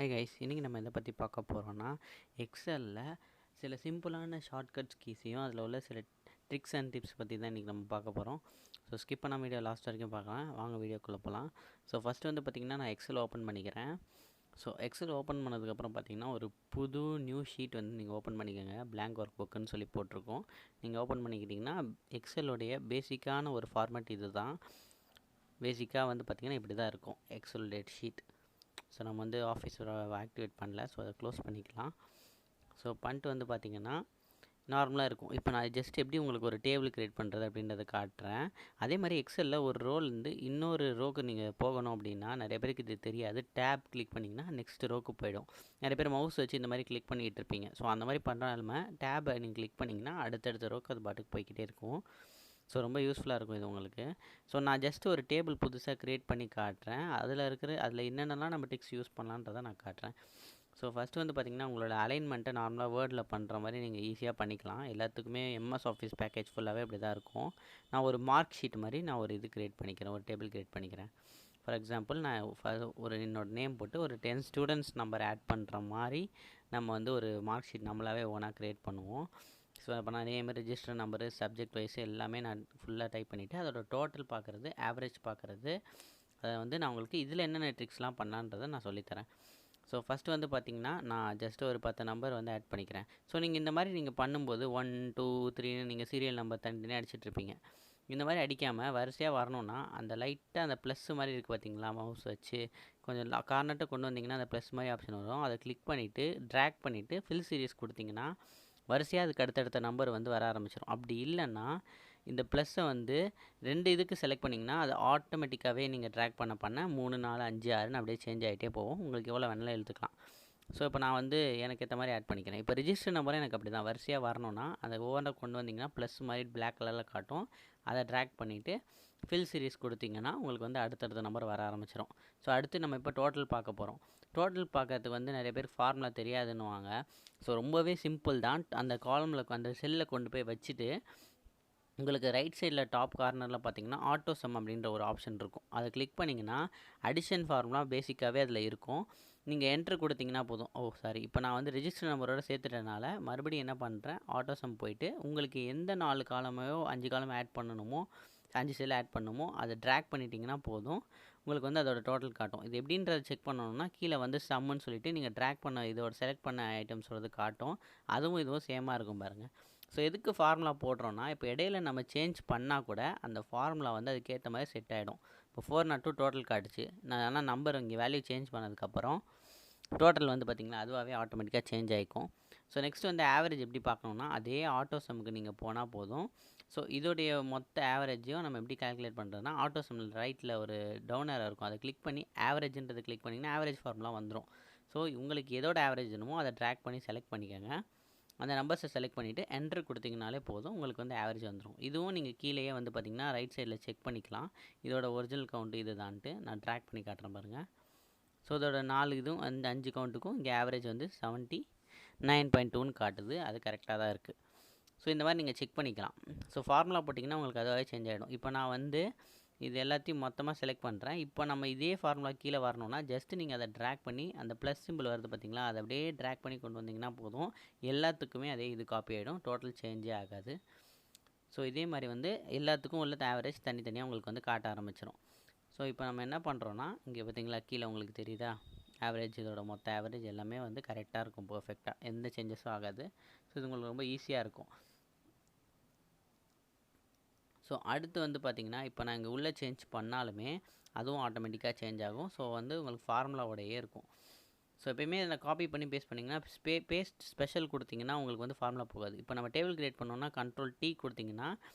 Hi guys, இன்றைக்கி நம்ம எதை பற்றி பார்க்க போகிறோன்னா எக்ஸலில் சில சிம்பிளான ஷார்ட்கட்ஸ் கீஸையும் அதில் உள்ள சில ட்ரிக்ஸ் அண்ட் டிப்ஸ் பற்றி தான் இன்றைக்கி நம்ம பார்க்க போகிறோம். ஸோ ஸ்கிப் பண்ண வீடியோ லாஸ்ட் வரைக்கும் பார்க்கலாம். வாங்க வீடியோக்குள்ளே போகலாம். ஸோ ஃபஸ்ட்டு வந்து பார்த்திங்கன்னா நான் எக்ஸல் ஓப்பன் பண்ணிக்கிறேன். ஸோ எக்ஸல் ஓப்பன் பண்ணதுக்கப்புறம் பார்த்திங்கன்னா ஒரு புது நியூ ஷீட் வந்து நீங்கள் ஓப்பன் பண்ணிக்கோங்க. பிளாங்க் ஒர்க் புக்குன்னு சொல்லி போட்டிருக்கோம். நீங்கள் ஓப்பன் பண்ணிக்கிட்டிங்கன்னா எக்ஸலுடைய பேசிக்கான ஒரு ஃபார்மேட் இது தான். பேசிக்காக வந்து பார்த்திங்கன்னா இப்படி தான் இருக்கும் எக்ஸல் டேட் ஷீட். ஸோ நம்ம வந்து ஆஃபீஸ் ஆக்டிவேட் பண்ணல, ஸோ அதை க்ளோஸ் பண்ணிக்கலாம். ஸோ பண்ணிட்டு வந்து பார்த்திங்கன்னா நார்மலாக இருக்கும். இப்போ நான் ஜஸ்ட் எப்படி உங்களுக்கு ஒரு டேபிள் க்ரியேட் பண்ணுறது அப்படின்றத காட்டுறேன். அதே மாதிரி எக்ஸலில் ஒரு ரோலேருந்து இன்னொரு ரோக்கு நீங்கள் போகணும் அப்படின்னா நிறைய பேருக்கு இது தெரியாது. டேப் கிளிக் பண்ணிங்கன்னா நெக்ஸ்ட் ரோக்கு போயிடும். நிறைய பேர் மவுஸ் வச்சு இந்த மாதிரி கிளிக் பண்ணிகிட்டு இருப்பீங்க. ஸோ அந்த மாதிரி பண்ணுறாலுமே டேபை நீங்கள் கிளிக் பண்ணிங்கன்னா அடுத்தடுத்த ரோக்கு அது பாட்டுக்கு போய்கிட்டே இருக்கும். ஸோ ரொம்ப யூஸ்ஃபுல்லாக இருக்கும் இது உங்களுக்கு. ஸோ நான் ஜஸ்ட் ஒரு டேபிள் புதுசாக க்ரியேட் பண்ணி காட்டுறேன். அதில் என்னென்னலாம் நம்ம டிக்ஸ் யூஸ் பண்ணலான்றதை நான் காட்டுறேன். ஸோ ஃபஸ்ட்டு வந்து பார்த்திங்கன்னா உங்களோட அலைன்மெண்ட்டை நார்மலாக வேர்டில் பண்ணுற மாதிரி நீங்கள் ஈஸியாக பண்ணிக்கலாம். எல்லாத்துக்குமே எம்எஸ் ஆஃபீஸ் பேக்கேஜ் ஃபுல்லாகவே அப்படி தான் இருக்கும். நான் ஒரு மார்க் ஷீட் மாதிரி நான் ஒரு இது க்ரியேட் பண்ணிக்கிறேன், ஒரு டேபிள் க்ரியேட் பண்ணிக்கிறேன். ஃபார் எக்ஸாம்பிள் நான் ஒரு என்னோடய நேம் போட்டு ஒரு 10 ஸ்டூடெண்ட்ஸ் நம்பர் ஆட் பண்ணுற மாதிரி நம்ம வந்து ஒரு மார்க் ஷீட் நம்மளாவே ஓனாக க்ரியேட் பண்ணுவோம். ஸோ இப்போ நான் name, register number, subject wise எல்லாமே நான் ஃபுல்லாக டைப் பண்ணிவிட்டு அதோட டோட்டல் பார்க்குறது, ஆவரேஜ் பார்க்குறது, அதை வந்து நான் உங்களுக்கு இதில் என்னென்ன ட்ரிக்ஸ்லாம் பண்ணலான்றதை நான் சொல்லித்தரேன். ஸோ ஃபஸ்ட்டு வந்து பார்த்திங்கன்னா நான் ஜஸ்ட்டு ஒரு 10 நம்பர் வந்து ஆட் பண்ணிக்கிறேன். ஸோ நீங்கள் இந்த மாதிரி நீங்கள் பண்ணும்போது 1 2 3ன்னு நீங்கள் சீரியல் நம்பர் தனித்தனியாக அடிச்சிட்ருப்பீங்க. இந்த மாதிரி அடிக்காமல் வரிசையாக வரணுன்னா அந்த லைட்டாக அந்த ப்ளஸ் மாதிரி இருக்குது பார்த்திங்களா, மவுஸ் வச்சு கொஞ்சம் கார்னர்ட்ட கொண்டு வந்திங்கன்னா அந்த ப்ளஸ் மாதிரி ஆப்ஷன் வரும். அதை கிளிக் பண்ணிவிட்டு ட்ராக் பண்ணிவிட்டு ஃபில் சீரிஸ் கொடுத்திங்கன்னா வரிசையாக அதுக்கு அடுத்தடுத்த நம்பர் வந்து வர ஆரம்பிச்சிடும். அப்படி இல்லைன்னா இந்த ப்ளஸ்ஸை வந்து 2 இதுக்கு செலக்ட் பண்ணிங்கன்னா அது ஆட்டோமேட்டிக்காகவே நீங்கள் ட்ராக் பண்ண 3 4 5 6ன்னு அப்படியே சேஞ்ச் ஆகிட்டே போகும். உங்களுக்கு எவ்வளோ வேணாலும் எழுத்துக்கலாம். ஸோ இப்போ நான் வந்து எனக்கு ஏற்ற மாதிரி ஆட் பண்ணிக்கிறேன். இப்போ ரிஜிஸ்டர் நம்பரும் எனக்கு அப்படி தான் வரிசையாக வரணுன்னா அதை ஒவ்வொன்றா கொண்டு வந்திங்கன்னா ப்ளஸ் மாதிரி பிளாக் கலரில் காட்டும். அதை ட்ராக் பண்ணிவிட்டு ஃபில் சீரிஸ் கொடுத்திங்கன்னா உங்களுக்கு வந்து அடுத்தடுத்த நம்பர் வர ஆரம்பிச்சிடும். ஸோ அடுத்து நம்ம இப்போ டோட்டல் பார்க்க போகிறோம். டோட்டல் பார்க்கறதுக்கு வந்து நிறைய பேர் ஃபார்முலா தெரியாதுன்னுவாங்க. ஸோ ரொம்பவே சிம்பிள் தான். அந்த காலமில் அந்த செல்லில் கொண்டு போய் வச்சுட்டு உங்களுக்கு ரைட் சைடில் டாப் கார்னரில் பார்த்தீங்கன்னா ஆட்டோ சம் அப்படின்ற ஒரு ஆப்ஷன் இருக்கும். அதை கிளிக் பண்ணிங்கன்னா அடிஷன் ஃபார்முலா பேசிக்காகவே அதில் இருக்கும். நீங்கள் என்ட்ரு கொடுத்தீங்கன்னா போதும். இப்போ நான் வந்து ரிஜிஸ்டர் நம்பரோட சேர்த்துட்டனால மறுபடியும் என்ன பண்ணுறேன், ஆட்டோ சம் போயிட்டு உங்களுக்கு எந்த 4 காலமோ 5 காலம் ஆட் பண்ணணுமோ, 5 செல் ஆட் பண்ணணுமோ அதை ட்ராக் பண்ணிட்டீங்கன்னா போதும். உங்களுக்கு வந்து அதோட டோட்டல் காட்டும். இது எப்படின்றத செக் பண்ணணும்னா கீழே வந்து சம்முன்னு சொல்லிவிட்டு நீங்கள் ட்ராக் பண்ண இதோட செலக்ட் பண்ண ஐட்டம்ஸோட காட்டும். அதுவும் இதுவும் சேமாக இருக்கும் பாருங்கள். ஸோ எதுக்கு ஃபார்முலா போடுறோன்னா இப்போ இடையில நம்ம சேஞ்ச் பண்ணால் கூட அந்த ஃபார்முலா வந்து அதுக்கேற்ற மாதிரி செட் ஆகிடும். இப்போ 402 டோட்டல் காட்டுச்சு. நான் ஆனால் நம்பர் இங்கே வேல்யூ சேஞ்ச் பண்ணதுக்கப்புறம் டோட்டல் வந்து பார்த்திங்கன்னா அதுவாகவே ஆட்டோமேட்டிக்காக சேஞ்ச் ஆகிக்கும். ஸோ நெக்ஸ்ட் வந்து ஆவரேஜ் எப்படி பார்க்கணுன்னா அதே ஆட்டோ சம்முக்கு நீங்கள் போனால் போதும். ஸோ இதோடைய மொத்த ஆவரேஜையும் நம்ம எப்படி கால்குலேட் பண்ணுறதுனா ஆட்டோ சம்மில் ரைட்டில் ஒரு டவுன் ஏரோ இருக்கும். அதை கிளிக் பண்ணி ஆவரேஜ்ன்றதை கிளிக் பண்ணிங்கன்னா ஆவரேஜ் ஃபார்முலா வந்துடும். ஸோ உங்களுக்கு எதோட ஆவரேஜ் வேணுமோ அதை ட்ராக் பண்ணி செலக்ட் பண்ணிக்கோங்க. அந்த நம்பர்ஸை செலக்ட் பண்ணிவிட்டு என்ட்ரு கொடுத்திங்கனாலே போதும், உங்களுக்கு வந்து ஆவரேஜ் வந்துடும். இதுவும் நீங்கள் கீழேயே வந்து பார்த்திங்கன்னா ரைட் சைடில் செக் பண்ணிக்கலாம். இதோட ஒரிஜினல் கவுண்ட் இது தான்ட்டு நான் ட்ராக் பண்ணி காட்டுறேன் பாருங்கள். ஸோ இதோட 4 இதுவும் அந்த 5 கவுண்ட்டுக்கும் இங்கே ஆவரேஜ் வந்து 79.2ன்னு காட்டுது. அது கரெக்டாக தான் இருக்குது. ஸோ இந்த மாதிரி நீங்கள் செக் பண்ணிக்கலாம். ஸோ ஃபார்முலா போட்டிங்கன்னா உங்களுக்கு அதுவாகவே சேஞ்ச் ஆகிடும். இப்போ நான் வந்து இது எல்லாத்தையும் மொத்தமாக செலக்ட் பண்ணுறேன். இப்போ நம்ம இதே ஃபார்முலா கீழே வரணும்னா ஜஸ்ட்டு நீங்கள் அதை ட்ராக் பண்ணி அந்த ப்ளஸ் சிம்பிள் வருது பார்த்திங்களா, அதை அப்படியே ட்ராக் பண்ணி கொண்டு வந்திங்கன்னா போதும். எல்லாத்துக்குமே அதே இது காப்பி ஆகிடும். டோட்டல் சேஞ்சே ஆகாது. ஸோ இதே மாதிரி வந்து எல்லாத்துக்கும் உள்ள ஆவரேஜ் தனித்தனியாக உங்களுக்கு வந்து காட்ட ஆரம்பிச்சிடும். ஸோ இப்போ நம்ம என்ன பண்ணுறோன்னா இங்கே பார்த்திங்களா கீழே உங்களுக்கு தெரியுதா ஆவரேஜ், இதோட மொத்த ஆவரேஜ் எல்லாமே வந்து கரெக்டாக இருக்கும், பர்ஃபெக்டாக எந்த சேஞ்சஸும் ஆகாது. ஸோ இது உங்களுக்கு ரொம்ப ஈஸியாக இருக்கும். ஸோ அடுத்து வந்து பார்த்திங்கன்னா இப்போ நான் இங்கே உள்ளே சேஞ்ச் பண்ணாலுமே அதுவும் ஆட்டோமேட்டிக்காக சேஞ்ச் ஆகும். ஸோ வந்து உங்களுக்கு ஃபார்முலாவோடையே இருக்கும். ஸோ எப்போயுமே இதில் காப்பி பண்ணி பேஸ்ட் பண்ணிங்கன்னா பேஸ்ட் ஸ்பெஷல் கொடுத்திங்கன்னா உங்களுக்கு வந்து ஃபார்முலா போகாது. இப்போ நம்ம டேபிள் கிரியேட் பண்ணோன்னா Ctrl+T கொடுத்திங்கன்னா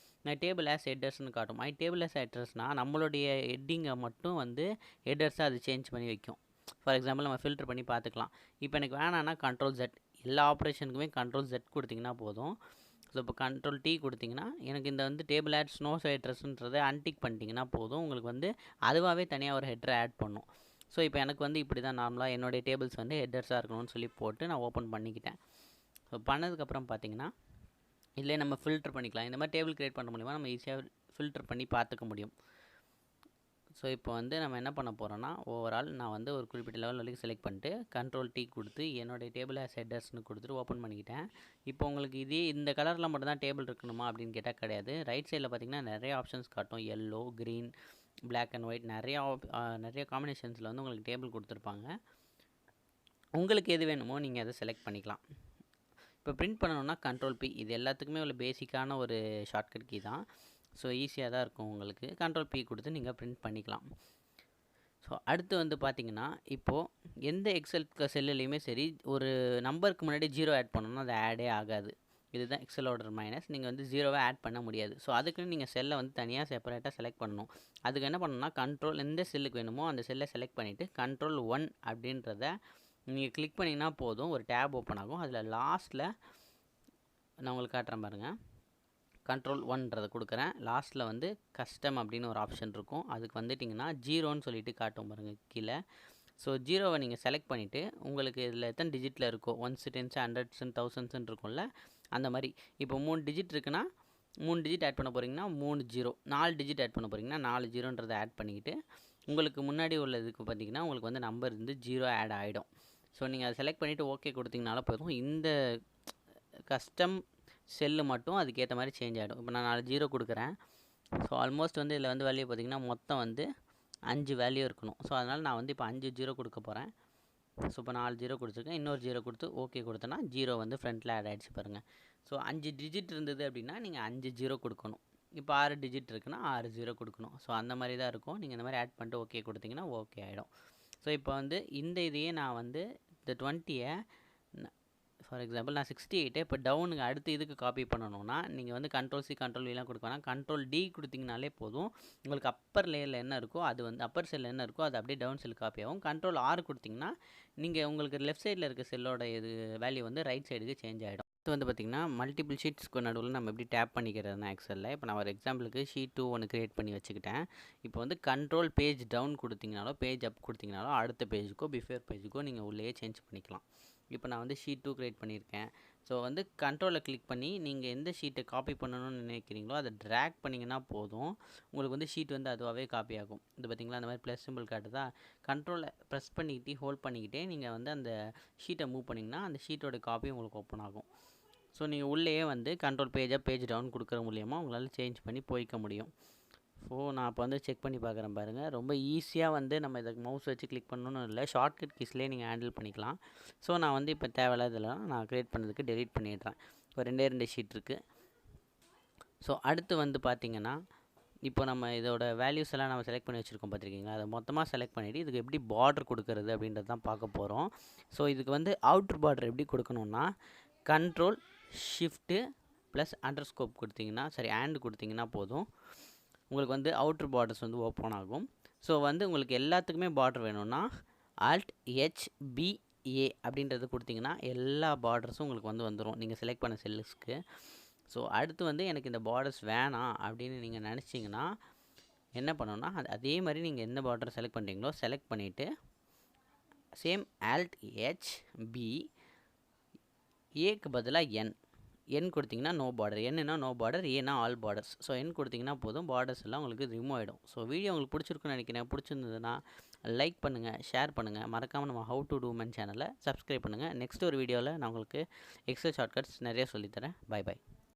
நான் டேபிள் ஆஸ் ஹெட்டர்ஸ்னு காட்டும். டேபிள் ஆஸ் ஹெட்டர்ஸ்னால் நம்மளுடைய ஹெட்டிங்கை மட்டும் வந்து ஹெட்டர்ஸாக அது சேஞ்ச் பண்ணி வைக்கும். ஃபார் எக்ஸாம்பிள் நம்ம ஃபில்டர் பண்ணி பார்த்துக்கலாம். இப்போ எனக்கு வேணான்னா Ctrl+Z, எல்லா ஆப்ரேஷனுக்குமே Ctrl+Z கொடுத்திங்கன்னா போதும். ஸோ இப்போ Ctrl+T கொடுத்திங்கன்னா எனக்கு இந்த வந்து டேபிள் ஆட் ஸ்னோ ஹெட்ரஸ்ன்றதை அன்டிக் பண்ணிட்டீங்கன்னா போதும். உங்களுக்கு வந்து அதுவாகவே தனியாக ஒரு ஹெட்டரை ஆட் பண்ணும். ஸோ இப்போ எனக்கு வந்து இப்படி தான் நார்மலாக என்னுடைய டேபிள்ஸ் வந்து ஹெட்டர்ஸாக இருக்கணும்னு சொல்லி போட்டு நான் ஓப்பன் பண்ணிக்கிட்டேன். ஸோ பண்ணதுக்கப்புறம் பார்த்திங்கன்னா இதிலே நம்ம ஃபில்டர் பண்ணிக்கலாம். இந்த மாதிரி டேபிள் க்ரியேட் பண்ண மூலிமா நம்ம ஈஸியாக ஃபில்டர் பண்ணி பார்த்துக்க முடியும். ஸோ இப்போ வந்து நம்ம என்ன பண்ண போகிறோம்னா, ஓவரால் நான் வந்து ஒரு குறிப்பிட்ட லெவல் வரைக்கும் செலக்ட் பண்ணிட்டு கண்ட்ரோல் T கொடுத்து என்னுடைய டேபிள் ஆஸ் ஹெடர்ஸ்னு கொடுத்துட்டு ஓப்பன் பண்ணிக்கிட்டேன். இப்போ உங்களுக்கு இதே இந்த கலரில் மட்டும் தான் டேபிள் இருக்கணுமா அப்படின்னு கேட்டால் கிடையாது. ரைட் சைடில் பார்த்தீங்கன்னா நிறைய ஆப்ஷன்ஸ் காட்டும். Yellow, green, black and white நிறைய காம்பினேஷன்ஸில் வந்து உங்களுக்கு டேபிள் கொடுத்துருப்பாங்க. உங்களுக்கு எது வேணுமோ நீங்கள் அதை செலக்ட் பண்ணிக்கலாம். இப்போ பிரிண்ட் பண்ணணும்னா கண்ட்ரோல் P. இது எல்லாத்துக்குமே உள்ள பேசிக்கான ஒரு ஷார்ட்கட் கீ தான். ஸோ ஈஸியாக தான் இருக்கும் உங்களுக்கு. கண்ட்ரோல் P கொடுத்து நீங்கள் பிரிண்ட் பண்ணிக்கலாம். ஸோ அடுத்து வந்து பார்த்தீங்கன்னா, இப்போது எந்த எக்ஸல் செல்லுலேயுமே சரி ஒரு நம்பருக்கு முன்னாடி 0 ஆட் பண்ணணும்னா அது ஆடே ஆகாது. இதுதான் எக்ஸலோட மைனஸ். நீங்கள் வந்து 0வை ஆட் பண்ண முடியாது. ஸோ அதுக்குன்னு நீங்கள் செல்லை வந்து தனியாக செப்பரேட்டாக செலக்ட் பண்ணணும். அதுக்கு என்ன பண்ணணும்னா கண்ட்ரோல் எந்த செல்லுக்கு வேணுமோ அந்த செல்லை செலக்ட் பண்ணிவிட்டு கண்ட்ரோல் 1 அப்படின்றத நீங்கள் கிளிக் பண்ணிங்கன்னா போதும். ஒரு டேப் ஓப்பன் ஆகும். அதில் லாஸ்ட்டில் நான் உங்களுக்கு காட்டுறேன் பாருங்கள். கண்ட்ரோல் 1ன்றதை கொடுக்குறேன். லாஸ்ட்டில் வந்து கஸ்டம் அப்படின்னு ஒரு ஆப்ஷன் இருக்கும். அதுக்கு வந்துட்டிங்கன்னா 0ன்னு சொல்லிட்டு காட்டும் பாருங்கள் கீழே. ஸோ 0வை நீங்கள் செலக்ட் பண்ணிவிட்டு உங்களுக்கு இதில் எத்தனை டிஜிட்டில் இருக்கோ 1s, 10s, 100s, 1000s இருக்கும்ல அந்த மாதிரி. இப்போ 3 டிஜிட் இருக்குன்னா 3 டிஜிட் ஆட் பண்ண போகிறீங்கன்னா 3 0, 4 டிஜிட் ஆட் பண்ண போகிறீங்கன்னா 4 0ன்றதை ஆட் பண்ணிக்கிட்டு உங்களுக்கு முன்னாடி உள்ளதுக்கு பார்த்தீங்கன்னா உங்களுக்கு வந்து நம்பர் வந்து 0 ஆட் ஆகிடும். ஸோ நீங்கள் அதை செலக்ட் பண்ணிவிட்டு ஓகே கொடுத்தீங்கனால போதும். இந்த கஸ்டம் செல்லு மட்டும் அதுக்கேற்ற மாதிரி சேஞ்ச் ஆகிடும். இப்போ நான் 4 0 கொடுக்குறேன். ஸோ ஆல்மோஸ்ட் வந்து இதில் வந்து வேல்யூ பார்த்திங்கன்னா மொத்தம் வந்து 5 வேல்யூ இருக்கணும். ஸோ அதனால் நான் வந்து இப்போ 5 0 கொடுக்க போகிறேன். ஸோ இப்போ 4 0 கொடுத்துருக்கேன். இன்னொரு 0 கொடுத்து ஓகே கொடுத்தேன்னா 0 வந்து ஃப்ரண்ட்டில் ஆட் ஆகிடுச்சு பாருங்கள். ஸோ 5 டிஜிட் இருந்தது அப்படின்னா நீங்கள் 5 0 கொடுக்கணும். இப்போ 6 டிஜிட் இருக்குன்னா 6 0 கொடுக்கணும். ஸோ அந்த மாதிரி தான் இருக்கும். நீங்கள் இந்த மாதிரி ஆட் பண்ணிட்டு ஓகே கொடுத்தீங்கன்னா ஓகே ஆகிடும். ஸோ இப்போ வந்து இந்த இதையே நான் வந்து இந்த 20யை ஃபார் எக்ஸாம்பிள் நான் 68 இப்போ டவுனுக்கு அடுத்து இதுக்கு காப்பி பண்ணணும்னா நீங்கள் வந்து கண்ட்ரோல் C, கண்ட்ரோல் Vலாம் கொடுக்க வேணாம். கண்ட்ரோல் D கொடுத்தீங்கனாலே போதும். உங்களுக்கு அப்பர் லேயரில் என்ன இருக்கோ அது வந்து அப்பர் செல்லில் என்ன இருக்கோ அது அப்படியே டவுன் செல் காப்பி ஆகும். கண்ட்ரோல் R கொடுத்திங்கன்னா நீங்கள் உங்களுக்கு லெஃப்ட் சைடில் இருக்க செல்லோட இது வேல்யூ வந்து ரைட் சைடுக்கு சேஞ்ச் ஆகிடும். இது வந்து பார்த்திங்கன்னா மல்டிபிள் ஷீட்ஸ்க்கு நடுவில் நம்ம எப்படி டேப் பண்ணிக்கிறதுனா எக்ஸலில். இப்போ நான் ஒரு எக்ஸாம்பிளுக்கு ஷீட் 2 ஒன்று க்ரியேட் பண்ணி வச்சுக்கிட்டேன். இப்போ வந்து கண்ட்ரோல் பேஜ் டவுன் கொடுத்திங்கனாலோ பேஜ் அப் கொடுத்திங்கனாலோ அடுத்த பேஜுக்கோ பிஃபோர் பேஜுக்கோ நீங்கள் உள்ளே சேஞ்ச் பண்ணிக்கலாம். இப்போ நான் வந்து ஷீட் 2 க்ரியேட் பண்ணியிருக்கேன். ஸோ வந்து கண்ட்ரோலை கிளிக் பண்ணி நீங்கள் எந்த ஷீட்டை காப்பி பண்ணணும்னு நினைக்கிறீங்களோ அதை ட்ராக் பண்ணிங்கன்னா போதும். உங்களுக்கு வந்து ஷீட் வந்து அதுவாகவே காப்பி ஆகும். இது பார்த்திங்களா அந்த மாதிரி ப்ளஸ் சிம்பிள் காட்டுதா. கண்ட்ரோலை ப்ரெஸ் பண்ணிக்கிட்டே ஹோல்ட் பண்ணிக்கிட்டே நீங்கள் வந்து அந்த ஷீட்டை மூவ் பண்ணிங்கன்னா அந்த ஷீட்டோட காப்பி உங்களுக்கு ஓப்பன் ஆகும். ஸோ நீங்கள் உள்ளேயே வந்து கண்ட்ரோல் பேஜாக பேஜ் டவுன் கொடுக்குற மூலியமாக உங்களால் சேஞ்ச் பண்ணி போய்க்க முடியும். ஸோ நான் இப்போ வந்து செக் பண்ணி பார்க்குறேன் பாருங்கள். ரொம்ப ஈஸியாக வந்து நம்ம இதை மவுஸ் வச்சு கிளிக் பண்ணணும்னு இல்லை, ஷார்ட்கட் கீஸ்லேயே நீங்கள் ஹேண்டில் பண்ணிக்கலாம். ஸோ நான் வந்து இப்போ தேவையில்லாததெல்லாம் நான் க்ரியேட் பண்ணதுக்கு டெலீட் பண்ணிடுறேன். இப்போ 2 ஷீட் இருக்குது. ஸோ அடுத்து வந்து பார்த்திங்கன்னா இப்போ நம்ம இதோட வேல்யூஸ் எல்லாம் நம்ம செலக்ட் பண்ணி வச்சுருக்கோம் பார்த்துருக்கீங்களா. அதை மொத்தமாக செலக்ட் பண்ணிவிட்டு இதுக்கு எப்படி பார்டர் கொடுக்கறது அப்படின்றது தான் பார்க்க போகிறோம். ஸோ இதுக்கு வந்து அவுட்ரு பார்டர் எப்படி கொடுக்கணுன்னா கண்ட்ரோல் ஷிஃப்ட்டு ப்ளஸ் அண்டர்ஸ்கோப் கொடுத்திங்கன்னா ஆண்ட் கொடுத்திங்கன்னா போதும். உங்களுக்கு வந்து அவுட்ரு பார்டர்ஸ் வந்து ஓப்பன் ஆகும். ஸோ வந்து உங்களுக்கு எல்லாத்துக்குமே பார்டர் வேணும்னா Alt H B A அப்படின்றது கொடுத்திங்கன்னா எல்லா பார்டர்ஸும் உங்களுக்கு வந்து வந்துடும் நீங்கள் செலக்ட் பண்ண செல்லுஸ்க்கு. ஸோ அடுத்து வந்து எனக்கு இந்த பார்டர்ஸ் வேணாம் அப்படின்னு நீங்கள் நினச்சிங்கன்னா என்ன பண்ணணும்னா அதே மாதிரி நீங்கள் எந்த பார்டர் செலக்ட் பண்ணுறீங்களோ செலக்ட் பண்ணிவிட்டு சேம் Alt H B ஏக்கு பதிலாக என் கொடுத்திங்கன்னா நோ பார்டர், என்னன்னா நோ பார்டர், ஏன்னா ஆல் பார்டர்ஸ். ஸோ என் கொடுத்திங்கன்னா போதும், பார்டர்ஸ் எல்லாம் உங்களுக்கு ரிமூவ் ஆகிடும். ஸோ வீடியோ உங்களுக்கு பிடிச்சிருக்குன்னு நினைக்கிறேன். பிடிச்சிருந்ததுன்னா லைக் பண்ணுங்கள், ஷேர் பண்ணுங்கள். மறக்காமல் நம்ம ஹவு டு டூ மென் சேனலை சப்ஸ்கிரைப் பண்ணுங்கள். நெக்ஸ்ட் ஒரு வீடியோவில் நான் உங்களுக்கு எக்ஸல் ஷார்ட்கட்ஸ் நிறைய சொல்லித்தரேன். பை.